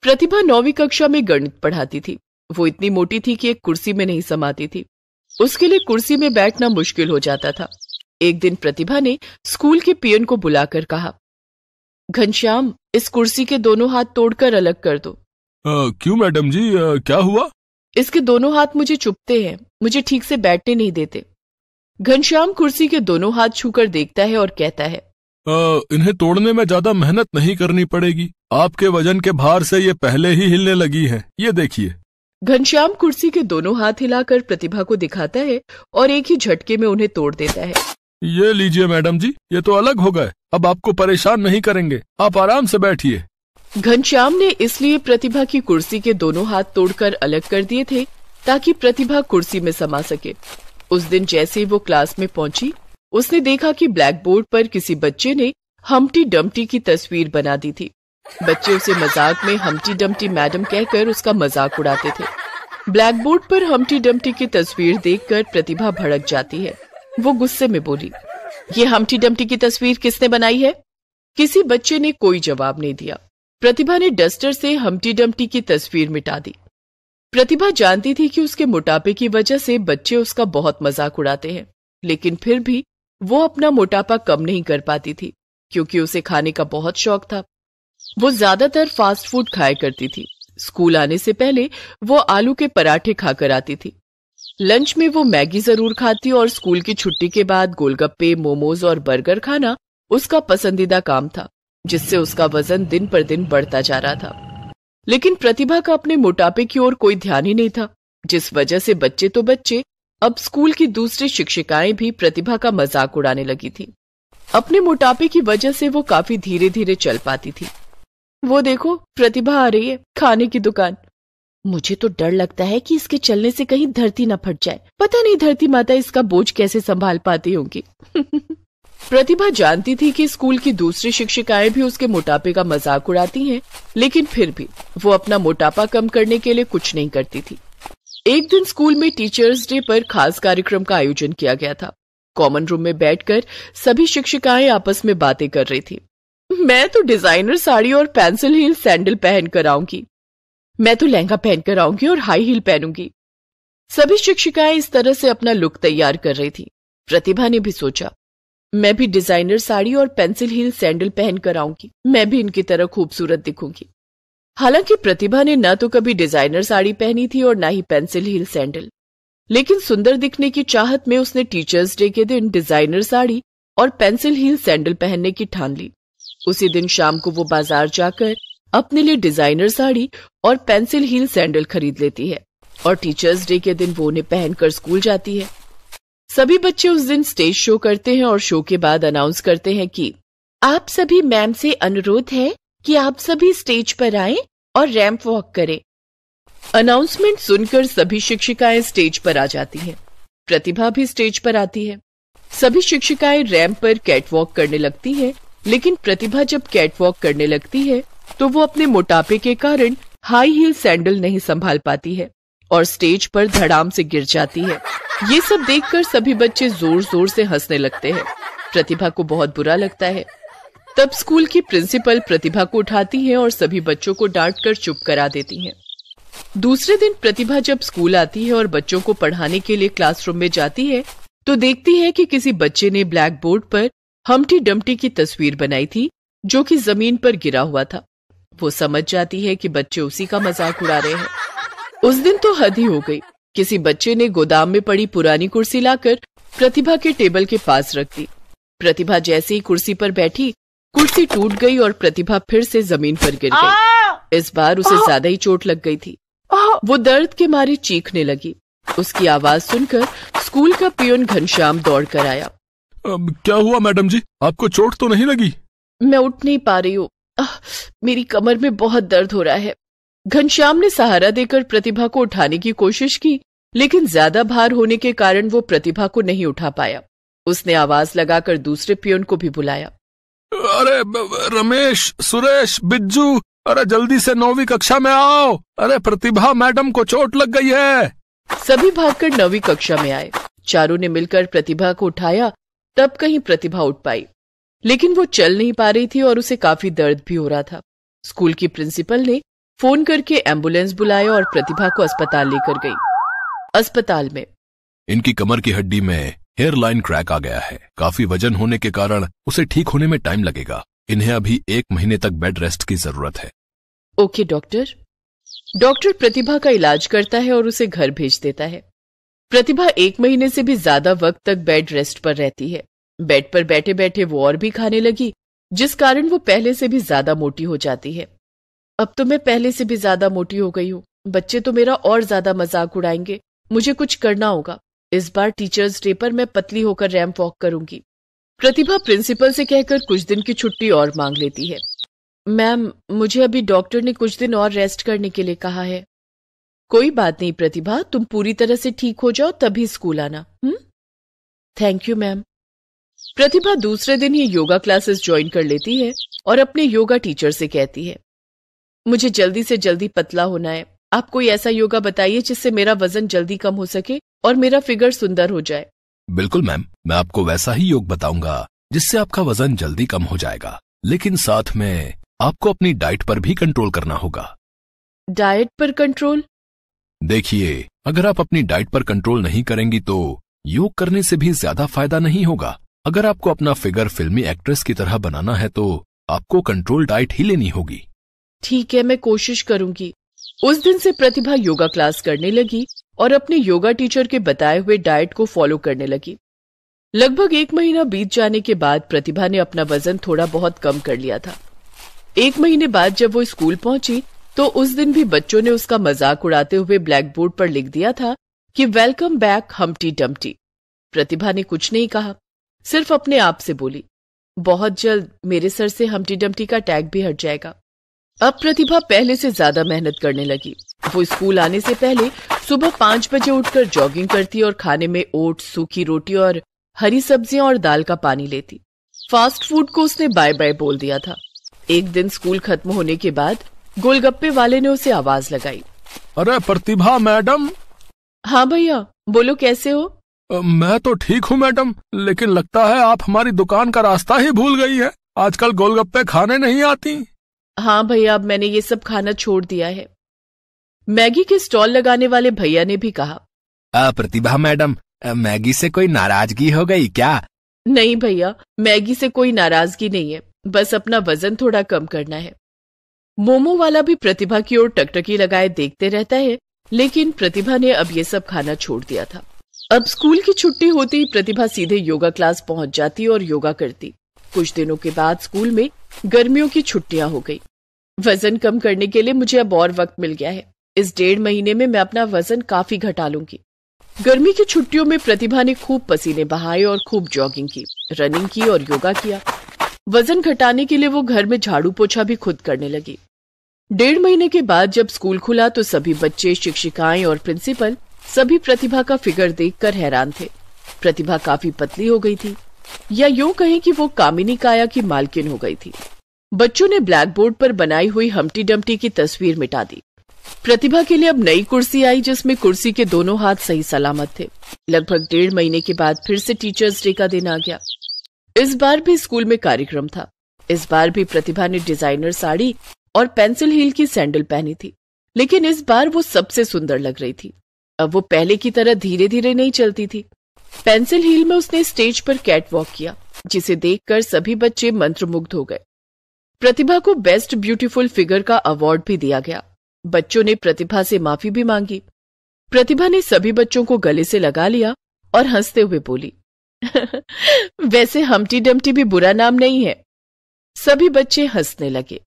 प्रतिभा 9वीं कक्षा में गणित पढ़ाती थी। वो इतनी मोटी थी कि एक कुर्सी में नहीं समाती थी। उसके लिए कुर्सी में बैठना मुश्किल हो जाता था। एक दिन प्रतिभा ने स्कूल के पियन को बुलाकर कहा, घनश्याम, इस कुर्सी के दोनों हाथ तोड़कर अलग कर दो। क्यों मैडम जी, क्या हुआ? इसके दोनों हाथ मुझे चुभते हैं, मुझे ठीक से बैठने नहीं देते। घनश्याम कुर्सी के दोनों हाथ छूकर देखता है और कहता है, इन्हें तोड़ने में ज्यादा मेहनत नहीं करनी पड़ेगी। आपके वजन के भार से ये पहले ही हिलने लगी है, ये देखिए। घनश्याम कुर्सी के दोनों हाथ हिलाकर प्रतिभा को दिखाता है और एक ही झटके में उन्हें तोड़ देता है। ये लीजिए मैडम जी, ये तो अलग हो गए। अब आपको परेशान नहीं करेंगे, आप आराम से बैठिए। घनश्याम ने इसलिए प्रतिभा की कुर्सी के दोनों हाथ तोड़कर अलग कर दिए थे ताकि प्रतिभा कुर्सी में समा सके। उस दिन जैसे ही वो क्लास में पहुंची, उसने देखा कि ब्लैक बोर्ड पर किसी बच्चे ने हम्टी डम्टी की तस्वीर बना दी थी। बच्चे उसे मजाक में हम्टी डम्टी मैडम कहकर उसका मजाक उड़ाते थे। ब्लैक बोर्ड पर हम्टी डम्टी की तस्वीर देखकर प्रतिभा भड़क जाती है। वो गुस्से में बोली, ये हम्टी डम्टी की तस्वीर किसने बनाई है? किसी बच्चे ने कोई जवाब नहीं दिया। प्रतिभा ने डस्टर से हम्टी डम्टी की तस्वीर मिटा दी। प्रतिभा जानती थी कि उसके मोटापे की वजह से बच्चे उसका बहुत मजाक उड़ाते हैं, लेकिन फिर भी वो अपना मोटापा कम नहीं कर पाती थी क्योंकि उसे खाने का बहुत शौक था। वो ज्यादातर फास्ट फूड खाया करती थी। स्कूल आने से पहले वो आलू के पराठे खाकर आती थी। लंच में वो मैगी जरूर खाती और स्कूल की छुट्टी के बाद गोलगप्पे, मोमोज और बर्गर खाना उसका पसंदीदा काम था, जिससे उसका वजन दिन पर दिन बढ़ता जा रहा था। लेकिन प्रतिभा का अपने मोटापे की ओर कोई ध्यान ही नहीं था, जिस वजह से बच्चे तो बच्चे, अब स्कूल की दूसरी शिक्षिकाएं भी प्रतिभा का मजाक उड़ाने लगी थी। अपने मोटापे की वजह से वो काफी धीरे धीरे चल पाती थी। वो देखो, प्रतिभा आ रही है, खाने की दुकान। मुझे तो डर लगता है कि इसके चलने से कहीं धरती न फट जाए। पता नहीं धरती माता इसका बोझ कैसे संभाल पाती होंगी। प्रतिभा जानती थी कि स्कूल की दूसरी शिक्षिकाएं भी उसके मोटापे का मजाक उड़ाती हैं, लेकिन फिर भी वो अपना मोटापा कम करने के लिए कुछ नहीं करती थी। एक दिन स्कूल में टीचर्स डे पर खास कार्यक्रम का आयोजन किया गया था। कॉमन रूम में बैठकर सभी शिक्षिकाएं आपस में बातें कर रही थी। मैं तो डिजाइनर साड़ी और पेंसिल हील सैंडल पहन कर आऊंगी। मैं तो लहंगा पहनकर आऊंगी और हाई हील पहनूंगी। सभी शिक्षिकाएं इस तरह से अपना लुक तैयार कर रही थी। प्रतिभा ने भी सोचा, मैं भी डिजाइनर साड़ी और पेंसिल हील सैंडल पहनकर आऊंगी, मैं भी इनकी तरह खूबसूरत दिखूंगी। हालांकि प्रतिभा ने न तो कभी डिजाइनर साड़ी पहनी थी और न ही पेंसिल हील सैंडल, लेकिन सुंदर दिखने की चाहत में उसने टीचर्स डे के दिन डिजाइनर साड़ी और पेंसिल हील सैंडल पहनने की ठान ली। उसी दिन शाम को वो बाजार जाकर अपने लिए डिजाइनर साड़ी और पेंसिल हील सैंडल खरीद लेती है और टीचर्स डे के दिन वो उन्हें पहनकर स्कूल जाती है। सभी बच्चे उस दिन स्टेज शो करते हैं और शो के बाद अनाउंस करते हैं कि आप सभी मैम से अनुरोध है कि आप सभी स्टेज पर आएं और रैंप वॉक करें। अनाउंसमेंट सुनकर सभी शिक्षिकाएं स्टेज पर आ जाती हैं। प्रतिभा भी स्टेज पर आती है। सभी शिक्षिकाएं रैंप पर कैटवॉक करने लगती हैं, लेकिन प्रतिभा जब कैटवॉक करने लगती है तो वो अपने मोटापे के कारण हाई हील सैंडल नहीं संभाल पाती है और स्टेज पर धड़ाम से गिर जाती है। ये सब देखकर सभी बच्चे जोर जोर से हंसने लगते हैं। प्रतिभा को बहुत बुरा लगता है। तब स्कूल की प्रिंसिपल प्रतिभा को उठाती है और सभी बच्चों को डांटकर चुप करा देती हैं। दूसरे दिन प्रतिभा जब स्कूल आती है और बच्चों को पढ़ाने के लिए क्लासरूम में जाती है तो देखती है कि किसी बच्चे ने ब्लैक बोर्ड पर हम्टी डम्टी की तस्वीर बनाई थी जो कि जमीन पर गिरा हुआ था। वो समझ जाती है कि बच्चे उसी का मजाक उड़ा रहे हैं। उस दिन तो हद ही हो गई। किसी बच्चे ने गोदाम में पड़ी पुरानी कुर्सी लाकर प्रतिभा के टेबल के पास रख दी। प्रतिभा जैसे ही कुर्सी पर बैठी, कुर्सी टूट गई और प्रतिभा फिर से जमीन पर गिर गई। इस बार उसे ज्यादा ही चोट लग गई थी। वो दर्द के मारे चीखने लगी। उसकी आवाज सुनकर स्कूल का पियोन घनश्याम दौड़ कर आया। क्या हुआ मैडम जी, आपको चोट तो नहीं लगी? मैं उठ नहीं पा रही हूँ, मेरी कमर में बहुत दर्द हो रहा है। घनश्याम ने सहारा देकर प्रतिभा को उठाने की कोशिश की, लेकिन ज्यादा भार होने के कारण वो प्रतिभा को नहीं उठा पाया। उसने आवाज लगाकर दूसरे पियोन को भी बुलाया। अरे रमेश, सुरेश, बिज्जू, अरे जल्दी से 9वीं कक्षा में आओ। अरे प्रतिभा मैडम को चोट लग गई है। सभी भागकर 9वीं कक्षा में आए। चारों ने मिलकर प्रतिभा को उठाया, तब कहीं प्रतिभा उठ पाई, लेकिन वो चल नहीं पा रही थी और उसे काफी दर्द भी हो रहा था। स्कूल की प्रिंसिपल ने फोन करके एम्बुलेंस बुलाया और प्रतिभा को अस्पताल लेकर गई। अस्पताल में इनकी कमर की हड्डी में हेयरलाइन क्रैक आ गया है। काफी वजन होने के कारण उसे ठीक होने में टाइम लगेगा। इन्हें अभी 1 महीने तक बेड रेस्ट की जरूरत है। Okay doctor. डॉक्टर प्रतिभा का इलाज करता है और उसे घर भेज देता है। प्रतिभा 1 महीने से भी ज्यादा वक्त तक बेड रेस्ट पर रहती है। बेड पर बैठे बैठे वो और भी खाने लगी, जिस कारण वो पहले से भी ज्यादा मोटी हो जाती है। अब तो मैं पहले से भी ज्यादा मोटी हो गई हूँ। बच्चे तो मेरा और ज्यादा मजाक उड़ाएंगे। मुझे कुछ करना होगा। इस बार टीचर्स डे पर मैं पतली होकर रैंप वॉक करूंगी। प्रतिभा प्रिंसिपल से कहकर कुछ दिन की छुट्टी और मांग लेती है। मैम, मुझे अभी डॉक्टर ने कुछ दिन और रेस्ट करने के लिए कहा है। कोई बात नहीं प्रतिभा, तुम पूरी तरह से ठीक हो जाओ तभी स्कूल आना। Thank you ma'am. प्रतिभा दूसरे दिन ही योगा क्लासेस ज्वाइन कर लेती है और अपने योगा टीचर से कहती है, मुझे जल्दी से जल्दी पतला होना है। आप कोई ऐसा योगा बताइए जिससे मेरा वजन जल्दी कम हो सके और मेरा फिगर सुंदर हो जाए। बिल्कुल मैम, मैं आपको वैसा ही योग बताऊंगा जिससे आपका वजन जल्दी कम हो जाएगा, लेकिन साथ में आपको अपनी डाइट पर भी कंट्रोल करना होगा। डाइट पर कंट्रोल? देखिए, अगर आप अपनी डाइट पर कंट्रोल नहीं करेंगी तो योग करने से भी ज्यादा फायदा नहीं होगा। अगर आपको अपना फिगर फिल्मी एक्ट्रेस की तरह बनाना है तो आपको कंट्रोल डाइट ही लेनी होगी। ठीक है, मैं कोशिश करूंगी। उस दिन से प्रतिभा योगा क्लास करने लगी और अपने योगा टीचर के बताए हुए डाइट को फॉलो करने लगी। लगभग 1 महीना बीत जाने के बाद प्रतिभा ने अपना वजन थोड़ा बहुत कम कर लिया था। 1 महीने बाद जब वो स्कूल पहुंची तो उस दिन भी बच्चों ने उसका मजाक उड़ाते हुए ब्लैक बोर्ड पर लिख दिया था कि वेलकम बैक हम्टी डम्टी। प्रतिभा ने कुछ नहीं कहा, सिर्फ अपने आप से बोली, बहुत जल्द मेरे सर से हम्टी डम्टी का टैग भी हट जाएगा। अब प्रतिभा पहले से ज्यादा मेहनत करने लगी। वो स्कूल आने से पहले सुबह 5 बजे उठकर जॉगिंग करती और खाने में ओट्स, सूखी रोटी और हरी सब्जियां और दाल का पानी लेती। फास्ट फूड को उसने बाय बाय बोल दिया था। एक दिन स्कूल खत्म होने के बाद गोलगप्पे वाले ने उसे आवाज लगाई, अरे प्रतिभा मैडम। हाँ भैया, बोलो कैसे हो? मैं तो ठीक हूँ मैडम, लेकिन लगता है आप हमारी दुकान का रास्ता ही भूल गई है। आजकल गोलगप्पे खाने नहीं आती। हाँ भैया, अब मैंने ये सब खाना छोड़ दिया है। मैगी के स्टॉल लगाने वाले भैया ने भी कहा, प्रतिभा मैडम, मैगी से कोई नाराजगी हो गई क्या? नहीं भैया, मैगी से कोई नाराजगी नहीं है, बस अपना वजन थोड़ा कम करना है। मोमो वाला भी प्रतिभा की ओर टकटकी लगाए देखते रहता है, लेकिन प्रतिभा ने अब ये सब खाना छोड़ दिया था। अब स्कूल की छुट्टी होती ही प्रतिभा सीधे योगा क्लास पहुंच जाती और योगा करती। कुछ दिनों के बाद स्कूल में गर्मियों की छुट्टियां हो गई। वजन कम करने के लिए मुझे अब और वक्त मिल गया है। इस 1.5 महीने में मैं अपना वजन काफी घटा लूंगी। गर्मी की छुट्टियों में प्रतिभा ने खूब पसीने बहाए और खूब जॉगिंग की, रनिंग की और योगा किया। वजन घटाने के लिए वो घर में झाड़ू पोछा भी खुद करने लगी। 1.5 महीने के बाद जब स्कूल खुला तो सभी बच्चे, शिक्षिकाएं और प्रिंसिपल सभी प्रतिभा का फिगर देखकर हैरान थे। प्रतिभा काफी पतली हो गई थी, या यूं कहें कि वो कामिनी काया की मालकिन हो गई थी। बच्चों ने ब्लैक बोर्ड पर बनाई हुई हम्टी डम्टी की तस्वीर मिटा दी। प्रतिभा के लिए अब नई कुर्सी आई जिसमें कुर्सी के दोनों हाथ सही सलामत थे। लगभग 1.5 महीने के बाद फिर से टीचर्स डे का दिन आ गया। इस बार भी स्कूल में कार्यक्रम था। इस बार भी प्रतिभा ने डिजाइनर साड़ी और पेंसिल हील की सैंडल पहनी थी, लेकिन इस बार वो सबसे सुंदर लग रही थी। अब वो पहले की तरह धीरे धीरे नहीं चलती थी। पेंसिल हील में उसने स्टेज पर कैट वॉक किया, जिसे देखकर सभी बच्चे मंत्रमुग्ध हो गए। प्रतिभा को बेस्ट ब्यूटीफुल फिगर का अवार्ड भी दिया गया। बच्चों ने प्रतिभा से माफी भी मांगी। प्रतिभा ने सभी बच्चों को गले से लगा लिया और हंसते हुए बोली, वैसे हम्टी डम्टी भी बुरा नाम नहीं है। सभी बच्चे हंसने लगे।